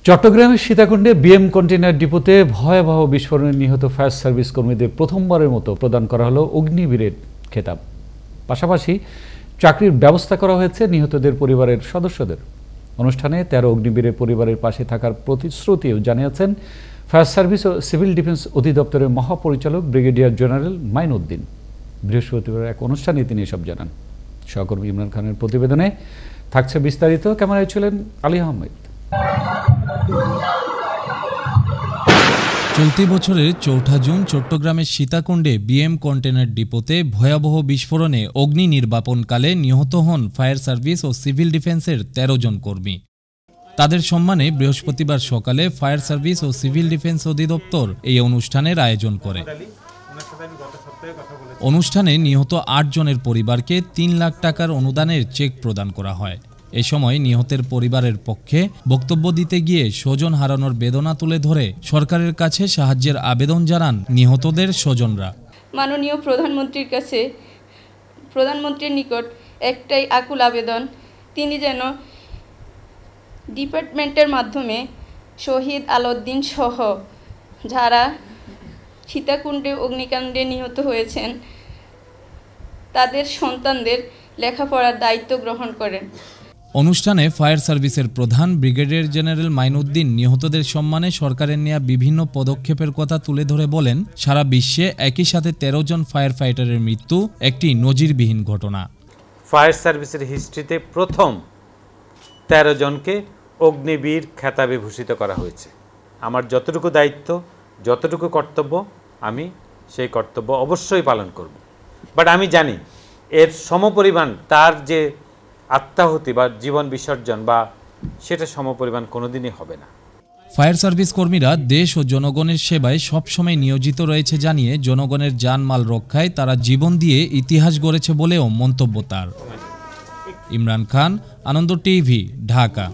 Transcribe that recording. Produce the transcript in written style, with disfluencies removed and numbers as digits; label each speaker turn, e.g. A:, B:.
A: চট্টগ্রামের সীতাকুণ্ডে BM container ডিপোতে ভয়াবহ বিস্ফোরণে নিহত ফায়ার সার্ভিস কর্মীদের প্রথমবারের মতো প্রদান করা হলো অগ্নিবীরের খেতাব। পাশাপাশি চাকরির ব্যবস্থা করা হয়েছে নিহতদের পরিবারের সদস্যদের। অনুষ্ঠানে ১৩ অগ্নিবীরের পরিবারের পাশে থাকার প্রতিশ্রুতিও জানিয়েছেন ফায়ার সার্ভিস ও সিভিল ডিফেন্স অধিদপ্তরের মহাপরিচালক ব্রিগেডিয়ার জেনারেল মাইনুদ্দিন। বৃহস্পতিবার এক অনুষ্ঠানে তিনি এসব জানান। সহকর্মী ইমরান খানের প্রতিবেদনে থাকছে বিস্তারিত। ক্যামেরায় ছিলেন আলী আহমেদ।
B: চলতি বছরের ৪ জুন চট্টগ্রামের সীতাকুণ্ডে বিএম কন্টেইনার ডিপোতে ভয়াবহ বিস্ফোরণে অগ্নি নির্বাপনকালে নিহত হন ফায়ার সার্ভিস ও সিভিল ডিফেন্সের ১৩ জন কর্মী। তাদের সম্মানে বৃহস্পতিবার সকালে ফায়ার সার্ভিস ও সিভিল ডিফেন্স অধিদপ্তর এই অনুষ্ঠানের আয়োজন করে। অনুষ্ঠানে নিহত ৮ জনের পরিবারকে ৩ লাখ টাকার অনুদানের চেক প্রদান করা হয়। এ সময় নিহতের পরিবারের পক্ষে বক্তব্য দিতে গিয়ে স্বজন হারানোর বেদনা তুলে ধরে সরকারের কাছে সাহায্যের আবেদন জানান নিহতদের স্বজনরা।
C: মাননীয় প্রধানমন্ত্রীর নিকট একটাই আকুল আবেদন, তিনি যেন ডিপার্টমেন্টের মাধ্যমে শহীদ আলাউদ্দিন সহ যারা সীতাকুণ্ডে অগ্নিকাণ্ডে নিহত হয়েছেন তাদের সন্তানদের লেখাপড়ার দায়িত্ব গ্রহণ করেন।
B: অনুষ্ঠানে ফায়ার সার্ভিসের প্রধান ব্রিগেডিয়ার জেনারেল মাইনুদ্দিন নিহতদের সম্মানে সরকারের নেওয়া বিভিন্ন পদক্ষেপের কথা তুলে ধরে বলেন, সারা বিশ্বে একই সাথে ১৩ জন ফায়ার ফাইটারের মৃত্যু একটি নজিরবিহীন ঘটনা।
D: ফায়ার সার্ভিসের হিস্ট্রিতে প্রথম ১৩ জনকে অগ্নিবীর খেতাবে ভূষিত করা হয়েছে। আমার যতটুকু দায়িত্ব, যতটুকু কর্তব্য, আমি সেই কর্তব্য অবশ্যই পালন করব। বাট আমি জানি এর সমপরিমাণ তার যে আত্মাহুতি বা জীবন বিসর্জন বা সেটা সমপরিমাণ কোনোদিনই হবে না।
B: ফায়ার সার্ভিস কর্মীরা দেশ ও জনগণের সেবায় সবসময় নিয়োজিত রয়েছে জানিয়ে জনগণের জানমাল রক্ষায় তারা জীবন দিয়ে ইতিহাস গড়েছে বলেও মন্তব্য তার। ইমরান খান, আনন্দ টিভি, ঢাকা।